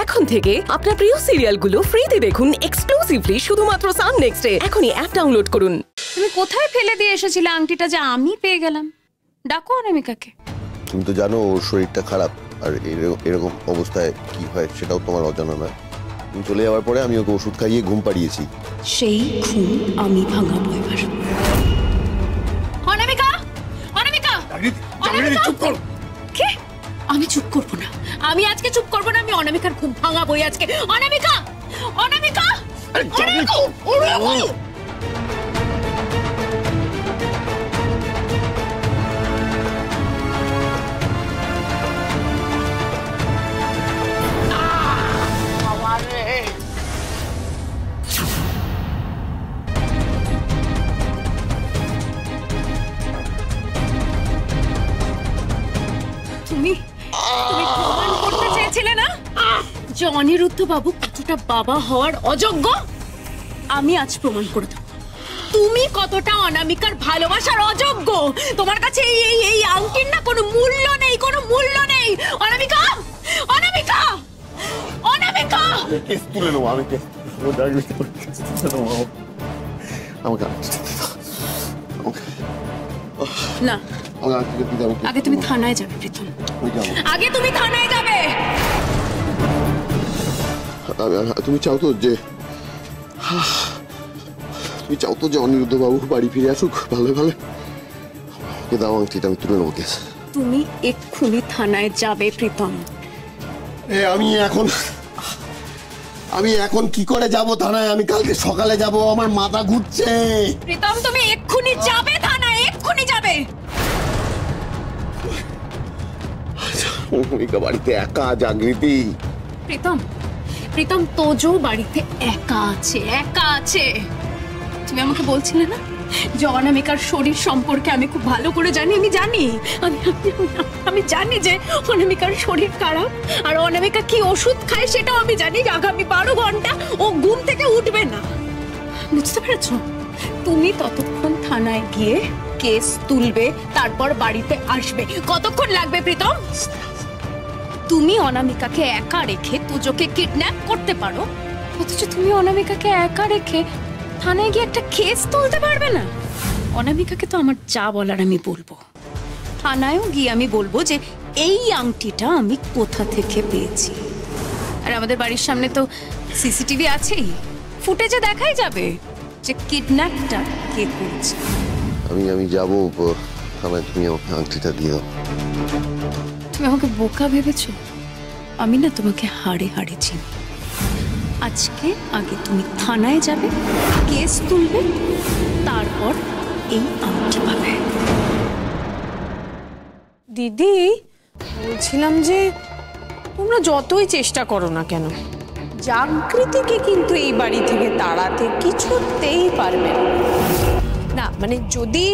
এখন থেকে আপনার প্রিয় সিরিয়ালগুলো ফ্রিতে দেখুন এক্সক্লুসিভলি শুধুমাত্র সান নেক্সটে। এখনই অ্যাপ ডাউনলোড করুন। তুমি কোথায় ফেলে দিয়ে এসেছিলে আংটিটা যে আমি পেয়ে গেলাম? ডাকো অনামিকাকে। তুমি তো জানো ওর শরীরটা খারাপ, আর এরকম অবস্থায় কি হয় সেটাও তোমার অজানা নয়। তুমি চলে যাওয়ার পরে আমি ওকে ওষুধ খাইয়ে ঘুম পাড়িয়েছি। সেই ঘুম আমি ভাঙাবো এবার। অনামিকা, অনামিকা, চুপ করো। কে? আমি চুপ করবো না, আমি আজকে চুপ করবো না। আমি অনামিকার ঘুম ভাঙাবোই আজকে। অনামিকা, অনামিকা, তুমি প্রমাণ করতে চেয়েছিলে না যে অনিরুদ্ধ বাবু কতটা বাবা হওয়ার অযোগ্য? আমি আজ প্রমাণ করে দেব তুমি কতটা অনামিকার ভালোবাসার অযোগ্য। তোমার কাছে এই আংটির না কোনো মূল্য নেই, কোনো মূল্য নেই। অনামিকা, অনামিকা, অনামিকা, কেস তুলে নেবো আমি। না, আগে তুমি থানায় যাবে প্রীতম, আগে তুমি থানায় যাবে। তুমি চাও তো যে অনিরুদ্ধ বাবু বাড়ি ফিরে আসুক ভালো ভালো? দাও আংটিটা, আমি তুলে নেবো কেস। তুমি এক্ষুনি থানায় যাবে প্রীতম। আমি এখন কি করে যাব থানায়? আমি কালকে সকালে যাব, আমার মাথা ঘুরছে। প্রীতম তুমি এক্ষুনি যাবে থানায়, এক্ষুনি যাবে। অনামিকা বাড়িতে একা, জাগৃতি। প্রীতম তোজো বাড়িতে একা আছে, একা আছে। তুমি আমাকে বলছিলে না যে অনামিকার শরীর সম্পর্কে আমি খুব ভালো করে জানি। আমি জানি যে অনামিকার শরীর খারাপ, আর অনামিকা কি ওষুধ খায় সেটাও আমি জানি। আগামী 12 ঘন্টা ও ঘুম থেকে উঠবে না, বুঝতে পেরেছো? তুমি ততক্ষণ থানায় গিয়ে কেস তুলবে, তারপর বাড়িতে আসবে। কতক্ষণ লাগবে প্রীতম? তুমি অনামিকাকে একা রেখে তোজোকে কিডন্যাপ করতে পারো, অথচ তুমি অনামিকাকে একা রেখে থানায় গিয়ে একটা কেস তুলতে পারবে না। অনামিকাকে তো আমার যা বলার আমি বলবো, থানায়ও গিয়ে আমি বলবো যে এই আংটিটা আমি কোথা থেকে পেয়েছি। আর আমাদের বাড়ির সামনে তো সিসিটিভি আছেই, ফুটেজে দেখাই যাবে যে কিডন্যাপটা কে করেছে। আমি যাবো থানায়, তুমি আমাকে আংটিটা দিয়ে দাও। তুমি আমাকে বোকা ভেবেছো? আমি না তোমাকে হাড়ে হাড়ে চিনি। আজকে আগে তুমি থানায় যাবে, কেস তুলবে, তারপর এই আংটি পাবে। দিদি, বলছিলাম যে তোমরা যতই চেষ্টা করো না কেন, জাগৃতিকে কিন্তু এই বাড়ি থেকে তাড়াতে কিছুতেই পারবে না। মানে যদি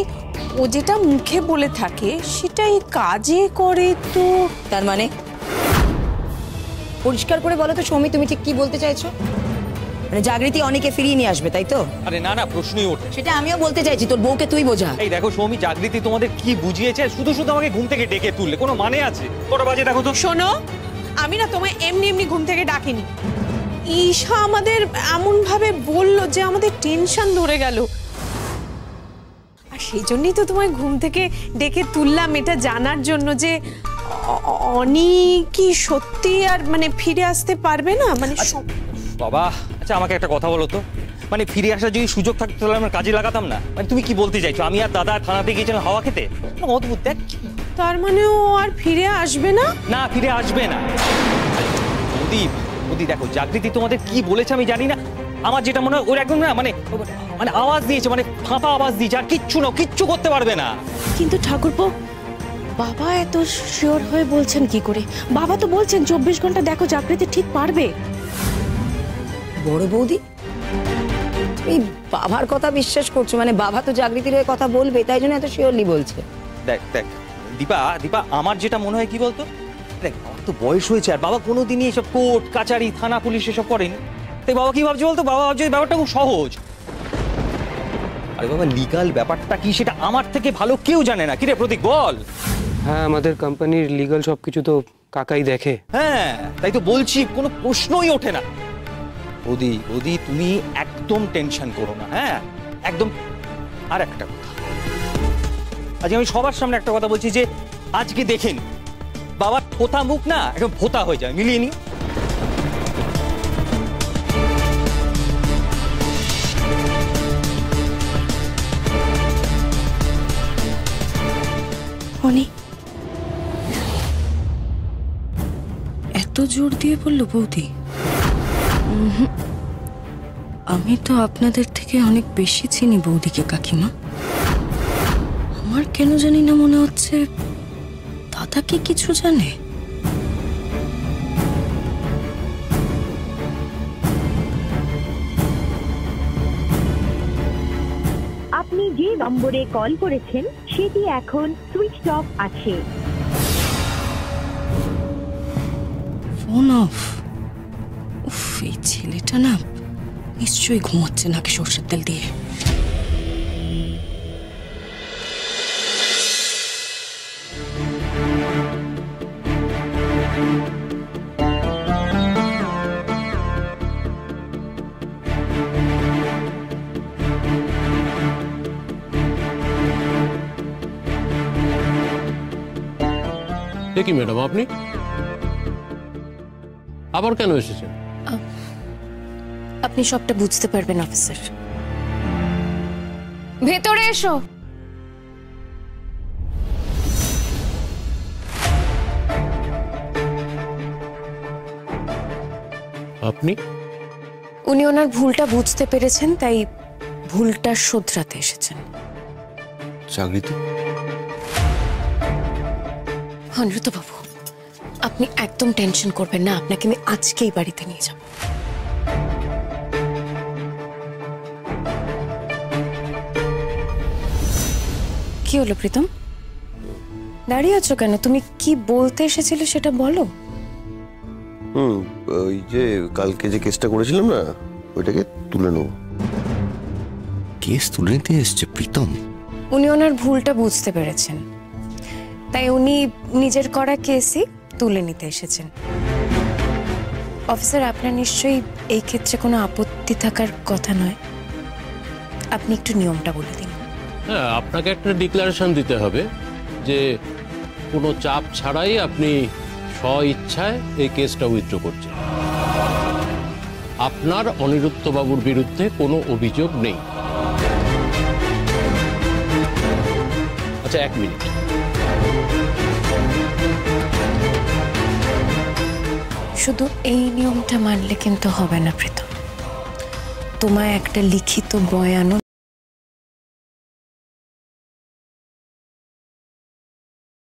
ও যেটা মুখে বলে থাকে সেটাই কাজে করে, তো তার মানে পরিষ্কার করে বলো তো সৌমি, তুমি ঠিক কি বলতে চাইছো? মানে জাগৃতি অনেকে ফিরিয়ে নিয়ে আসবে, তাই তো? আরে না না, প্রশ্নই ওঠে। সেটা আমিও বলতে চাইছি, তোর বউকে তুই বোঝা। এই দেখো সৌমি, জাগৃতি তোমাদের কি বুঝিয়েছে? শুধু শুধু আমাকে ঘুম থেকে ডেকে তুললে কোনো মানে আছে? কটা বাজে দেখো তো। শোনো, আমি না তোমায় এমনি ঘুম থেকে ডাকিনি। ঈশা আমাদের এমন ভাবে বললো যে আমাদের টেনশন ধরে গেল, আর সেই জন্যই তো তোমায় ঘুম থেকে ডেকে তুললাম, এটা জানার জন্য যে অনি কি সত্যি আর মানে ফিরে আসতে পারবে না। মানে বাবা, আচ্ছা আমাকে একটা কথা বলো তো, মানে ফিরে আসার যদি সুযোগ থাকতো তাহলে আমরা কাজে লাগাতাম না? মানে তুমি কি বলতে চাইছো আমি আর দাদা থানাতে গিয়েছিলাম হাওয়া খেতে? অদ্ভুত। দেখ, তার মানে ও আর ফিরে আসবে না? না, ফিরে আসবে না। মোদি দেখো, জাগৃতি তোমাদের কি বলেছে আমি জানি না, আমার যেটা মনে হয় ওর একদম না মানে আওয়াজ দিয়েছে, মানে ফাঁপা আওয়াজ দিয়েছে, আর কিচ্ছু করতে পারবে না। কিন্তু ঠাকুরপো, বাবা এত শিওর হয়ে বলছেন কি করে? বাবা তো বলছেন 24 ঘন্টা দেখো জাগৃতি ঠিক পারবে। বড় বৌদি, তুমি বাবার কথা বিশ্বাস করছো? মানে বাবা তো জাগৃতির হয়ে কথা বলবে, তাই জন্য এত শিওরলি বলছে। দেখ দীপা, আমার যেটা মনে হয় কি বলতো, দেখ আমার তো বয়স হয়েছে, আর বাবা কোনোদিনই এসব কোর্ট কাচারি থানা পুলিশ এসব করেনি। তাই বাবা কি ভাবছে বলতো? বাবা ভাবছে ব্যাপারটা খুব সহজ। আরে বাবা, লিগাল ব্যাপারটা কি সেটা আমার থেকে ভালো কেউ জানে না। কি রে প্রতীক, বল। হ্যাঁ, আমাদের কোম্পানির লিগ্যাল সবকিছু তো কাকাই দেখে। হ্যাঁ, তাই তো বলছি, কোনো প্রশ্নই ওঠে না। বৌদি বৌদি, তুমি একদম টেনশন করো না, হ্যাঁ একদম। আর একটা কথা, আজকে আমি সবার সামনে একটা কথা বলছি যে আজকে দেখেন বাবার থোতা মুখ না একদম ভোতা হয়ে যায়, মিলিয়ে নি। অনি এত জোর দিয়ে বললো বৌদি? আমি তো আপনাদের থেকে অনেক বেশি চিনি বৌদিকে কাকিমা। আমার কেন জানি না মনে হচ্ছে দাদা কি কিছু জানে। আপনি যে নম্বরে কল করেছেন সেটি এখন সুইচ অফ আছে। Phone off? উফ, এই ছেলেটা না নিশ্চয়ই ঘুমাচ্ছে নাকি সর্ষের তেল দিয়ে। দেখি ম্যাডাম, আপনি আবার কেন এসেছেন? আপনি সবটা বুঝতে পারবেন অফিসার। ভেতরে এসো। আপনি? উনি ওনার ভুলটা বুঝতে পেরেছেন, তাই ভুলটা শোধরাতে এসেছেন। চাকরিতে? অনিরুদ্ধ বাবু, আপনি একদম টেনশন করবেন না, আপনাকে আমি আজকেই বাড়িতে নিয়ে যাব। কি হলো প্রীতম, দাঁড়িয়ে আছো কেন? তুমি কি বলতে এসেছিলে সেটা বলো। ওই যে কালকে যে কেসটা করেছিলাম না, ওইটাকে তুলে নেবো। কেস তুলে নিতে এসছে প্রীতম? উনি ওনার ভুলটা বুঝতে পেরেছেন, তাই উনি নিজের করা কেসই তুলে নিতে এসেছেন। অফিসার, আপনার নিশ্চয়ই এই ক্ষেত্রে কোনো আপত্তি থাকার কথা নয়। আপনি একটু নিয়মটা বলে দিন। হ্যাঁ, আপনাকে একটা ডিক্লারেশন দিতে হবে যে কোনো চাপ ছাড়াই আপনি স্ব-ইচ্ছায় এই কেসটা উইথড্র করছেন। আপনার অনিরুদ্ধ বাবুর বিরুদ্ধে কোনো অভিযোগ নেই। আচ্ছা, 1 মিনিট। শুধু এই নিয়মটা মানলে কিন্তু হবে না প্রীতম। তোমায় একটা লিখিত বয়ানও